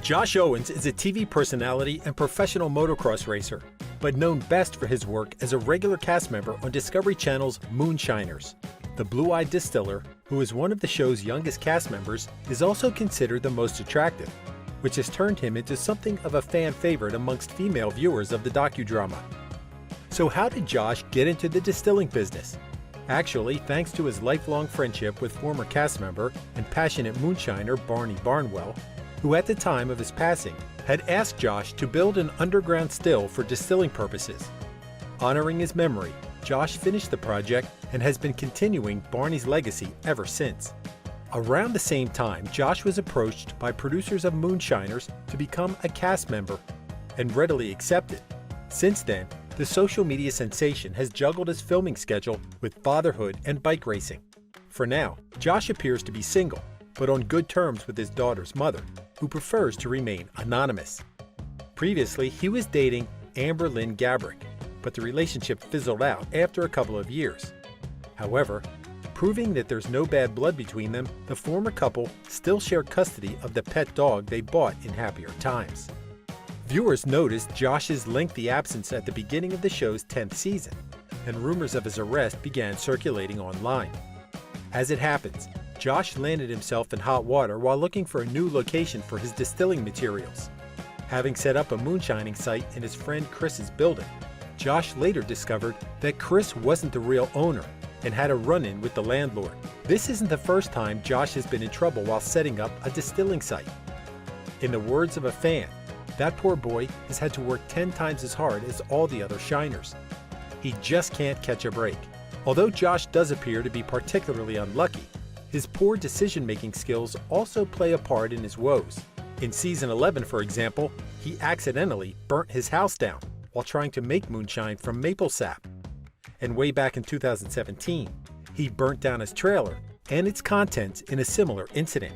Josh Owens is a TV personality and professional motocross racer, but known best for his work as a regular cast member on Discovery Channel's Moonshiners. The blue-eyed distiller, who is one of the show's youngest cast members, is also considered the most attractive, which has turned him into something of a fan favorite amongst female viewers of the docudrama. So how did Josh get into the distilling business? Actually, thanks to his lifelong friendship with former cast member and passionate moonshiner Barney Barnwell, who at the time of his passing had asked Josh to build an underground still for distilling purposes. Honoring his memory, Josh finished the project and has been continuing Barney's legacy ever since. Around the same time, Josh was approached by producers of Moonshiners to become a cast member and readily accepted. Since then, the social media sensation has juggled his filming schedule with fatherhood and bike racing. For now, Josh appears to be single, but on good terms with his daughter's mother, who prefers to remain anonymous. Previously, he was dating Amber Lynn Gabrick, but the relationship fizzled out after a couple of years. However, proving that there's no bad blood between them, the former couple still share custody of the pet dog they bought in happier times. Viewers noticed Josh's lengthy absence at the beginning of the show's 10th season, and rumors of his arrest began circulating online. As it happens, Josh landed himself in hot water while looking for a new location for his distilling materials. Having set up a moonshining site in his friend Chris's building, Josh later discovered that Chris wasn't the real owner and had a run-in with the landlord. This isn't the first time Josh has been in trouble while setting up a distilling site. In the words of a fan, that poor boy has had to work 10 times as hard as all the other shiners. He just can't catch a break. Although Josh does appear to be particularly unlucky, his poor decision-making skills also play a part in his woes. In season 11, for example, he accidentally burnt his house down while trying to make moonshine from maple sap. And way back in 2017, he burnt down his trailer and its contents in a similar incident.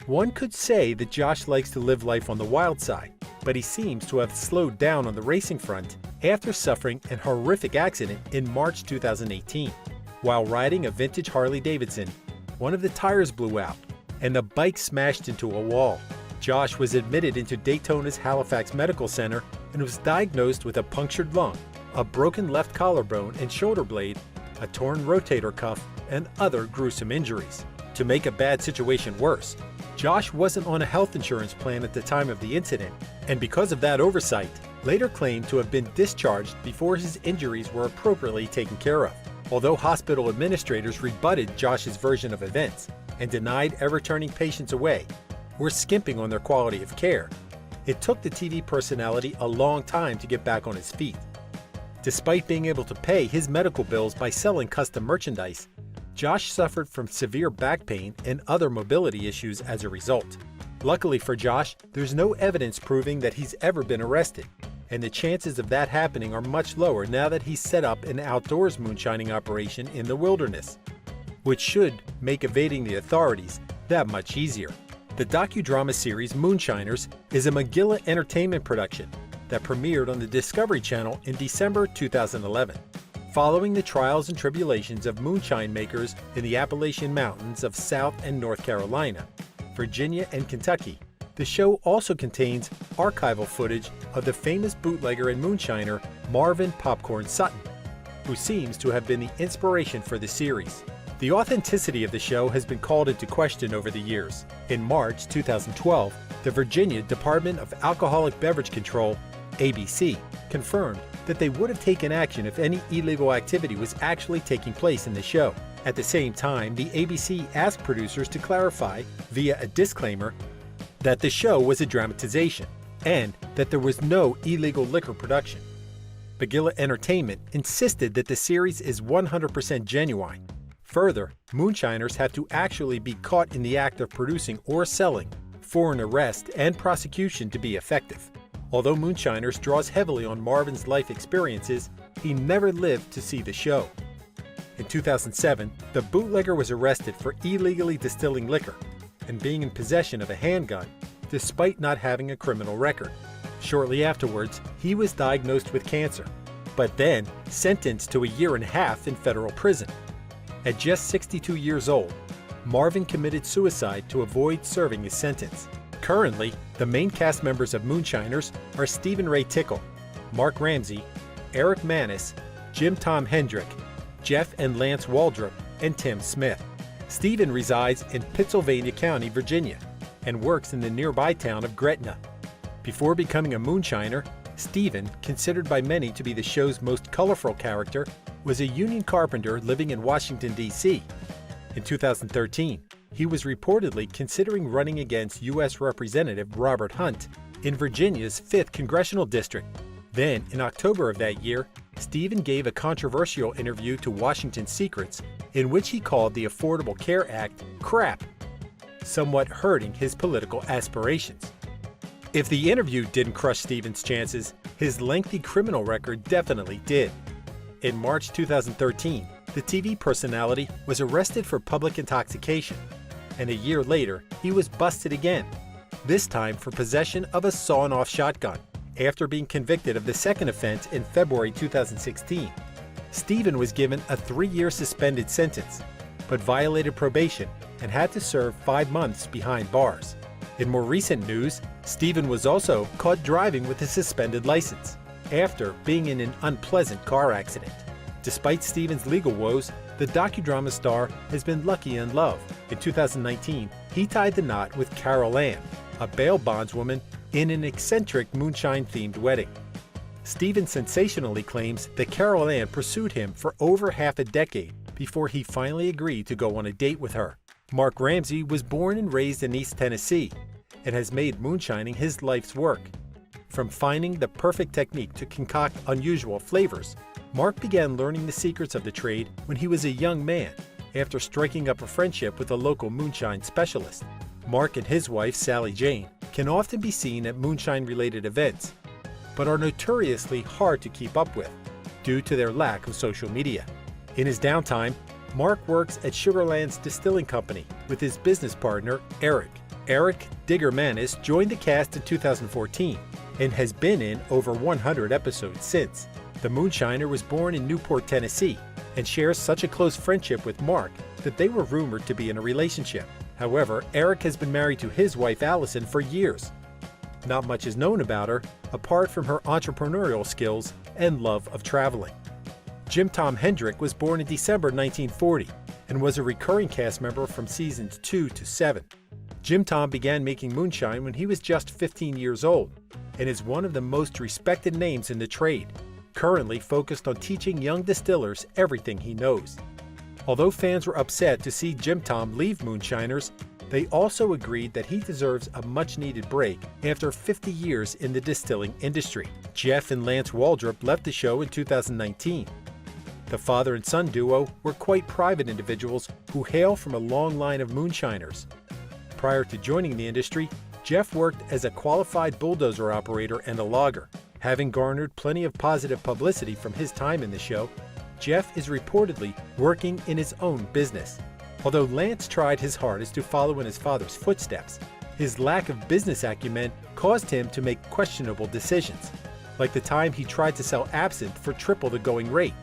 One could say that Josh likes to live life on the wild side, but he seems to have slowed down on the racing front after suffering an horrific accident in March 2018. While riding a vintage Harley-Davidson, one of the tires blew out and the bike smashed into a wall. Josh was admitted into Daytona's Halifax Medical Center and was diagnosed with a punctured lung, a broken left collarbone and shoulder blade, a torn rotator cuff, and other gruesome injuries. To make a bad situation worse, Josh wasn't on a health insurance plan at the time of the incident, and because of that oversight, later claimed to have been discharged before his injuries were appropriately taken care of. Although hospital administrators rebutted Josh's version of events and denied ever turning patients away or skimping on their quality of care, it took the TV personality a long time to get back on his feet. Despite being able to pay his medical bills by selling custom merchandise, Josh suffered from severe back pain and other mobility issues as a result. Luckily for Josh, there's no evidence proving that he's ever been arrested, and the chances of that happening are much lower now that he's set up an outdoors moonshining operation in the wilderness, which should make evading the authorities that much easier. The docudrama series Moonshiners is a McGilla Entertainment production that premiered on the Discovery Channel in December 2011. Following the trials and tribulations of moonshine makers in the Appalachian Mountains of South and North Carolina, Virginia, and Kentucky, the show also contains archival footage of the famous bootlegger and moonshiner Marvin Popcorn Sutton, who seems to have been the inspiration for the series. The authenticity of the show has been called into question over the years. In March 2012, the Virginia Department of Alcoholic Beverage Control, ABC, confirmed that they would have taken action if any illegal activity was actually taking place in the show. At the same time, the ABC asked producers to clarify, via a disclaimer, that the show was a dramatization and that there was no illegal liquor production. McGilla Entertainment insisted that the series is 100% genuine. Further, moonshiners have to actually be caught in the act of producing or selling for an arrest and prosecution to be effective. Although Moonshiners draws heavily on Marvin's life experiences, he never lived to see the show. In 2007, the bootlegger was arrested for illegally distilling liquor and being in possession of a handgun, despite not having a criminal record. Shortly afterwards, he was diagnosed with cancer, but then sentenced to 1.5 years in federal prison. At just 62 years old, Marvin committed suicide to avoid serving his sentence. Currently, the main cast members of Moonshiners are Stephen Ray Tickle, Mark Ramsey, Eric Manis, Jim Tom Hendrick, Jeff and Lance Waldrop, and Tim Smith. Stephen resides in Pittsylvania County, Virginia, and works in the nearby town of Gretna. Before becoming a moonshiner, Stephen, considered by many to be the show's most colorful character, was a union carpenter living in Washington, D.C. In 2013, he was reportedly considering running against U.S. Representative Robert Hunt in Virginia's 5th Congressional District. Then, in October of that year, Stephen gave a controversial interview to Washington Secrets in which he called the Affordable Care Act crap, somewhat hurting his political aspirations. If the interview didn't crush Stephen's chances, his lengthy criminal record definitely did. In March 2013, the TV personality was arrested for public intoxication, and a year later, he was busted again, this time for possession of a sawn-off shotgun, after being convicted of the second offense in February 2016. Stephen was given a 3-year suspended sentence, but violated probation and had to serve 5 months behind bars. In more recent news, Stephen was also caught driving with a suspended license after being in an unpleasant car accident. Despite Stephen's legal woes, the docudrama star has been lucky in love. In 2019, he tied the knot with Carol Ann, a bail bondswoman, in an eccentric moonshine-themed wedding. Stephen sensationally claims that Carol Ann pursued him for over half a decade before he finally agreed to go on a date with her. Mark Ramsey was born and raised in East Tennessee and has made moonshining his life's work. From finding the perfect technique to concoct unusual flavors, Mark began learning the secrets of the trade when he was a young man, after striking up a friendship with a local moonshine specialist. Mark and his wife, Sally Jane, can often be seen at moonshine-related events, but are notoriously hard to keep up with due to their lack of social media. In his downtime, Mark works at Sugarland's Distilling Company with his business partner, Eric. Eric Digger Manis joined the cast in 2014 and has been in over 100 episodes since. The moonshiner was born in Newport, Tennessee, and shares such a close friendship with Mark that they were rumored to be in a relationship. However, Eric has been married to his wife Allison for years. Not much is known about her, apart from her entrepreneurial skills and love of traveling. Jim Tom Hendrick was born in December 1940 and was a recurring cast member from seasons 2 to 7. Jim Tom began making moonshine when he was just 15 years old and is one of the most respected names in the trade, currently focused on teaching young distillers everything he knows. Although fans were upset to see Jim Tom leave Moonshiners, they also agreed that he deserves a much-needed break after 50 years in the distilling industry. Jeff and Lance Waldrop left the show in 2019. The father and son duo were quite private individuals who hail from a long line of moonshiners. Prior to joining the industry, Jeff worked as a qualified bulldozer operator and a logger. Having garnered plenty of positive publicity from his time in the show, Jeff is reportedly working in his own business. Although Lance tried his hardest to follow in his father's footsteps, his lack of business acumen caused him to make questionable decisions, like the time he tried to sell absinthe for triple the going rate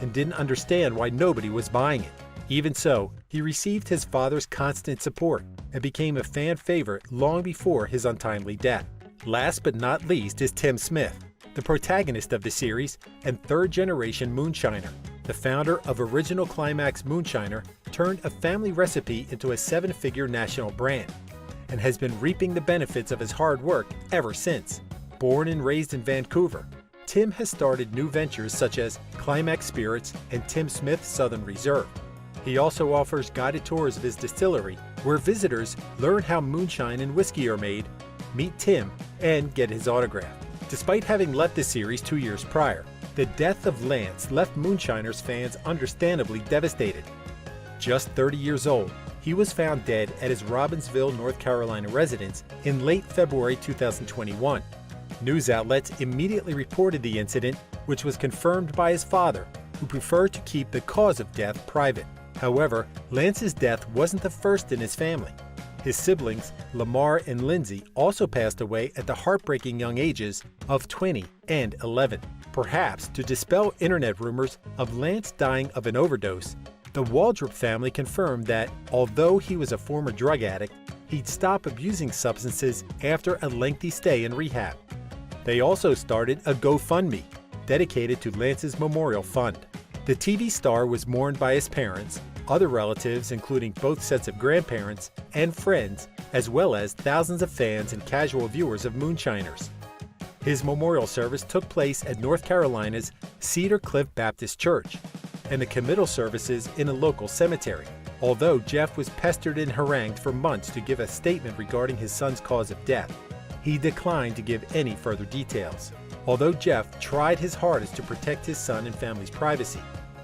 and didn't understand why nobody was buying it. Even so, he received his father's constant support and became a fan favorite long before his untimely death. Last but not least is Tim Smith, the protagonist of the series and third-generation moonshiner. The founder of Original Climax Moonshiner turned a family recipe into a 7-figure national brand and has been reaping the benefits of his hard work ever since. Born and raised in Vancouver, Tim has started new ventures such as Climax Spirits and Tim Smith Southern Reserve. He also offers guided tours of his distillery where visitors learn how moonshine and whiskey are made, meet Tim, and get his autograph. Despite having left the series 2 years prior, the death of Lance left Moonshiners fans understandably devastated. Just 30 years old, he was found dead at his Robbinsville, North Carolina residence in late February 2021. News outlets immediately reported the incident, which was confirmed by his father, who preferred to keep the cause of death private. However, Lance's death wasn't the first in his family. His siblings, Lamar and Lindsay, also passed away at the heartbreaking young ages of 20 and 11. Perhaps to dispel internet rumors of Lance dying of an overdose, the Waldrop family confirmed that, although he was a former drug addict, he'd stop abusing substances after a lengthy stay in rehab. They also started a GoFundMe, dedicated to Lance's memorial fund. The TV star was mourned by his parents, other relatives including both sets of grandparents, and friends, as well as thousands of fans and casual viewers of Moonshiners. His memorial service took place at North Carolina's Cedar Cliff Baptist Church, and the committal services in a local cemetery. Although Jeff was pestered and harangued for months to give a statement regarding his son's cause of death, he declined to give any further details. Although Jeff tried his hardest to protect his son and family's privacy,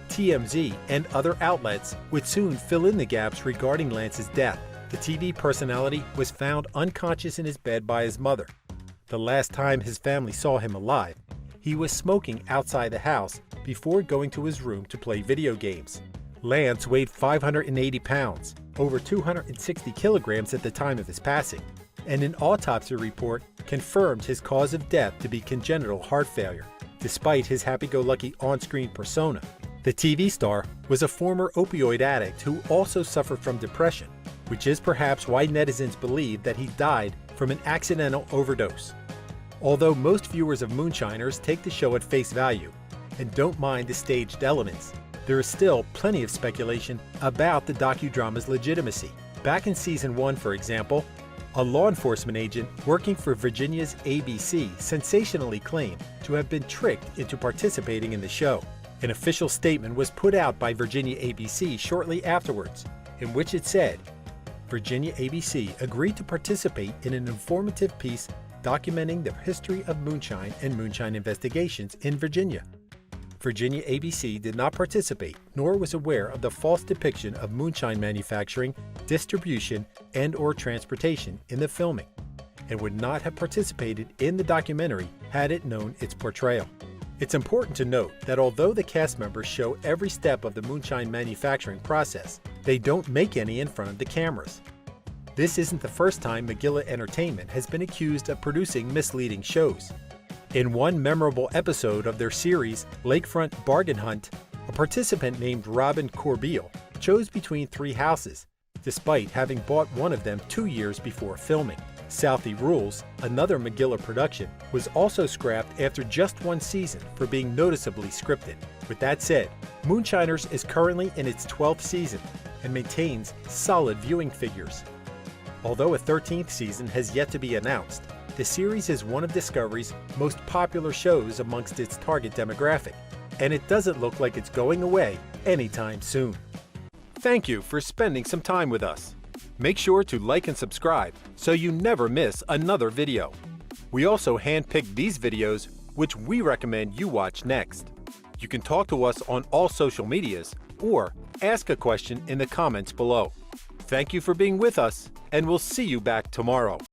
TMZ and other outlets would soon fill in the gaps regarding Lance's death. The TV personality was found unconscious in his bed by his mother. The last time his family saw him alive, he was smoking outside the house before going to his room to play video games. Lance weighed 580 pounds, over 260 kilograms at the time of his passing, and an autopsy report confirmed his cause of death to be congenital heart failure, despite his happy-go-lucky on-screen persona. The TV star was a former opioid addict who also suffered from depression, which is perhaps why netizens believe that he died from an accidental overdose. Although most viewers of Moonshiners take the show at face value and don't mind the staged elements, there is still plenty of speculation about the docudrama's legitimacy. Back in Season 1, for example, a law enforcement agent working for Virginia's ABC sensationally claimed to have been tricked into participating in the show. An official statement was put out by Virginia ABC shortly afterwards, in which it said, Virginia ABC agreed to participate in an informative piece documenting the history of moonshine and moonshine investigations in Virginia. Virginia ABC did not participate nor was aware of the false depiction of moonshine manufacturing, distribution, and/or transportation in the filming, and would not have participated in the documentary had it known its portrayal. It's important to note that although the cast members show every step of the moonshine manufacturing process, they don't make any in front of the cameras. This isn't the first time McGilla Entertainment has been accused of producing misleading shows. In one memorable episode of their series, Lakefront Bargain Hunt, a participant named Robin Corbeil chose between three houses, despite having bought one of them 2 years before filming. Southie Rules, another McGilla production, was also scrapped after just one season for being noticeably scripted. With that said, Moonshiners is currently in its 12th season and maintains solid viewing figures. Although a 13th season has yet to be announced, the series is one of Discovery's most popular shows amongst its target demographic, and it doesn't look like it's going away anytime soon. Thank you for spending some time with us. Make sure to like and subscribe so you never miss another video. We also handpicked these videos which we recommend you watch next. You can talk to us on all social medias or ask a question in the comments below. Thank you for being with us, and we'll see you back tomorrow.